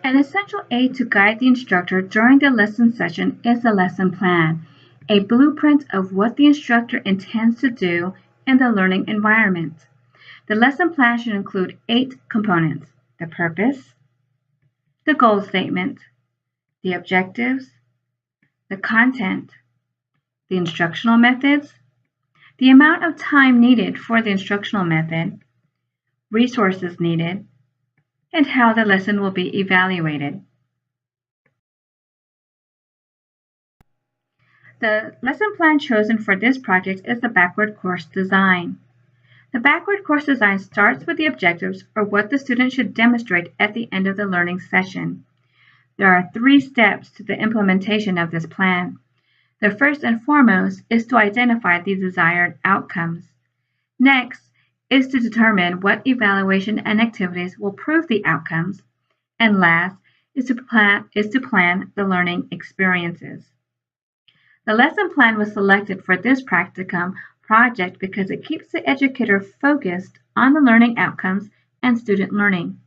An essential aid to guide the instructor during the lesson session is the lesson plan, a blueprint of what the instructor intends to do in the learning environment. The lesson plan should include 8 components: the purpose, the goal statement, the objectives, the content, the instructional methods, the amount of time needed for the instructional method, resources needed, and how the lesson will be evaluated. The lesson plan chosen for this project is the backward course design. The backward course design starts with the objectives or what the student should demonstrate at the end of the learning session. There are 3 steps to the implementation of this plan. The first and foremost is to identify the desired outcomes. Next is to determine what evaluation and activities will prove the outcomes. And last is to plan the learning experiences. The lesson plan was selected for this practicum project because it keeps the educator focused on the learning outcomes and student learning.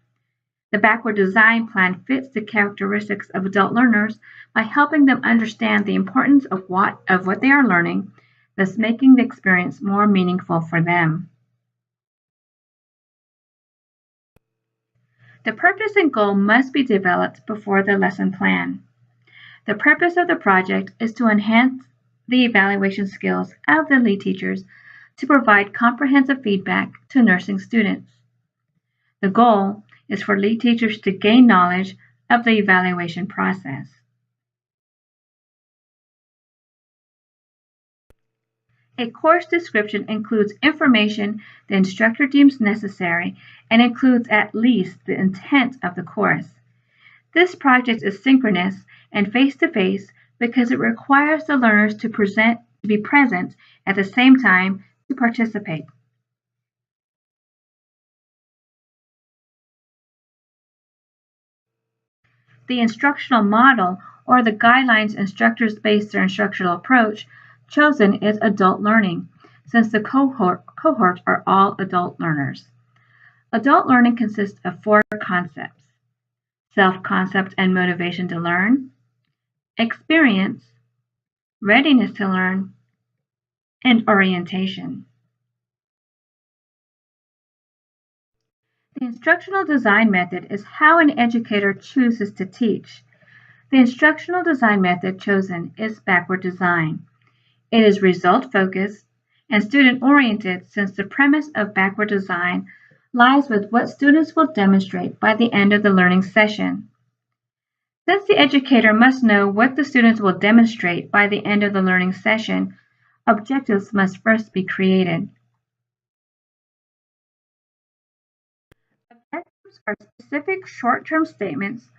The backward design plan fits the characteristics of adult learners by helping them understand the importance of what they are learning, thus making the experience more meaningful for them. The purpose and goal must be developed before the lesson plan. The purpose of the project is to enhance the evaluation skills of the lead teachers to provide comprehensive feedback to nursing students. The goal is for lead teachers to gain knowledge of the evaluation process. A course description includes information the instructor deems necessary and includes at least the intent of the course. This project is synchronous and face-to-face because it requires the learners to be present at the same time to participate. The instructional model, or the guidelines instructors base their instructional approach, chosen is adult learning, since the cohort are all adult learners. Adult learning consists of 4 concepts: self-concept and motivation to learn, experience, readiness to learn, and orientation. The instructional design method is how an educator chooses to teach. The instructional design method chosen is backward design. It is result-focused and student-oriented since the premise of backward design lies with what students will demonstrate by the end of the learning session. Since the educator must know what the students will demonstrate by the end of the learning session, objectives must first be created. Objectives are specific short-term statements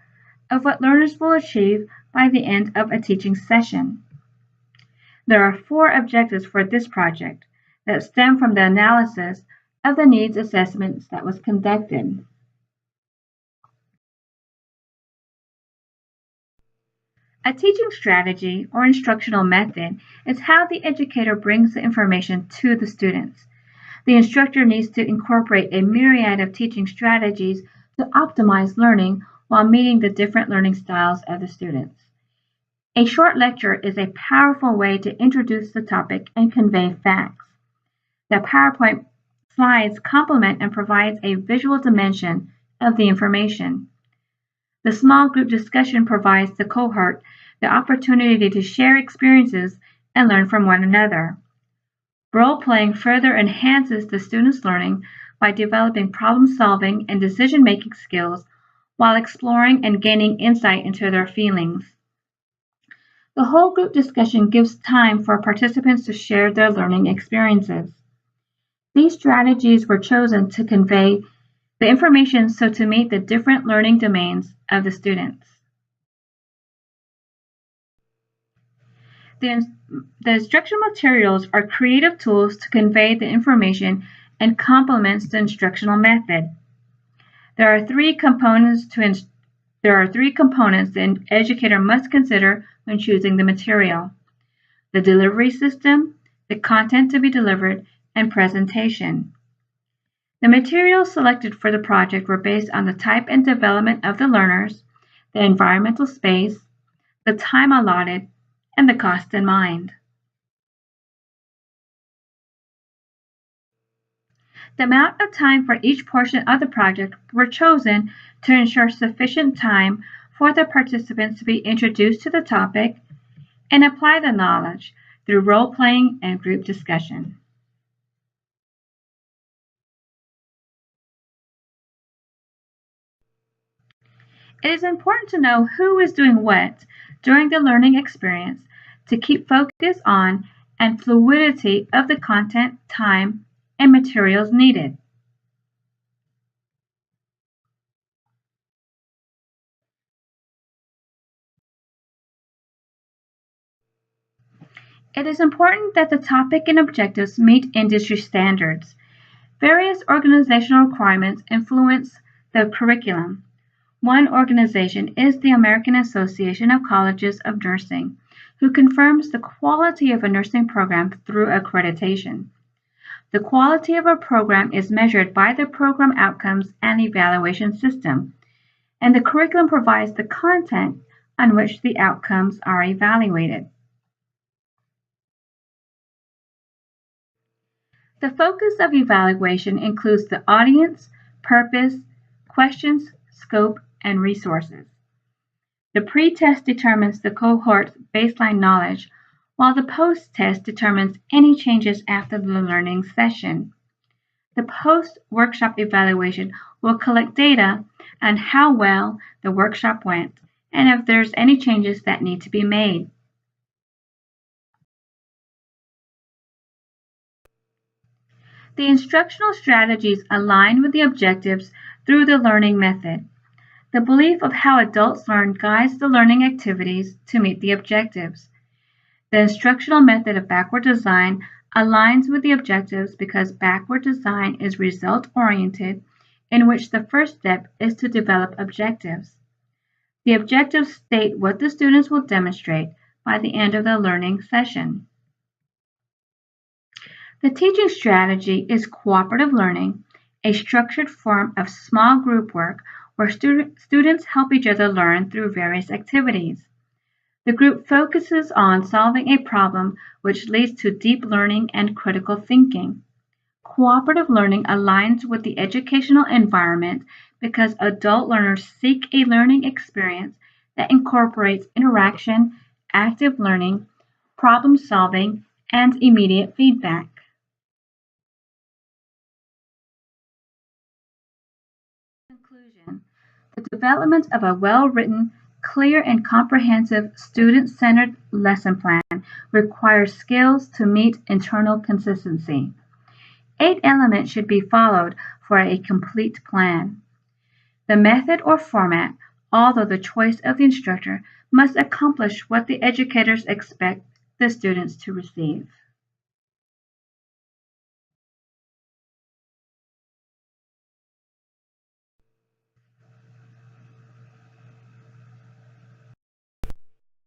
of what learners will achieve by the end of a teaching session. There are 4 objectives for this project that stem from the analysis of the needs assessments that was conducted. A teaching strategy or instructional method is how the educator brings the information to the students. The instructor needs to incorporate a myriad of teaching strategies to optimize learning while meeting the different learning styles of the students. A short lecture is a powerful way to introduce the topic and convey facts. The PowerPoint slides complement and provide a visual dimension of the information. The small group discussion provides the cohort the opportunity to share experiences and learn from one another. Role-playing further enhances the students' learning by developing problem-solving and decision-making skills while exploring and gaining insight into their feelings. The whole group discussion gives time for participants to share their learning experiences. These strategies were chosen to convey the information so to meet the different learning domains of the students. The instructional materials are creative tools to convey the information and complements the instructional method. There are 3 components the educator must consider when choosing the material: the delivery system, the content to be delivered, and presentation. The materials selected for the project were based on the type and development of the learners, the environmental space, the time allotted, and the cost in mind. The amount of time for each portion of the project were chosen to ensure sufficient time for the participants to be introduced to the topic and apply the knowledge through role-playing and group discussion. It is important to know who is doing what during the learning experience to keep focus on and fluidity of the content, time, and materials needed. It is important that the topic and objectives meet industry standards. Various organizational requirements influence the curriculum. One organization is the American Association of Colleges of Nursing, who confirms the quality of a nursing program through accreditation. The quality of a program is measured by the program outcomes and evaluation system, and the curriculum provides the content on which the outcomes are evaluated. The focus of evaluation includes the audience, purpose, questions, scope, and resources. The pre-test determines the cohort's baseline knowledge, while the post-test determines any changes after the learning session. The post-workshop evaluation will collect data on how well the workshop went and if there's any changes that need to be made. The instructional strategies align with the objectives through the learning method. The belief of how adults learn guides the learning activities to meet the objectives. The instructional method of backward design aligns with the objectives because backward design is result-oriented, in which the first step is to develop objectives. The objectives state what the students will demonstrate by the end of the learning session. The teaching strategy is cooperative learning, a structured form of small group work where students help each other learn through various activities. The group focuses on solving a problem which leads to deep learning and critical thinking. Cooperative learning aligns with the educational environment because adult learners seek a learning experience that incorporates interaction, active learning, problem solving, and immediate feedback. Conclusion: the development of a well-written, clear, and comprehensive student-centered lesson plan requires skills to meet internal consistency. 8 elements should be followed for a complete plan. The method or format, although the choice of the instructor, must accomplish what the educators expect the students to receive.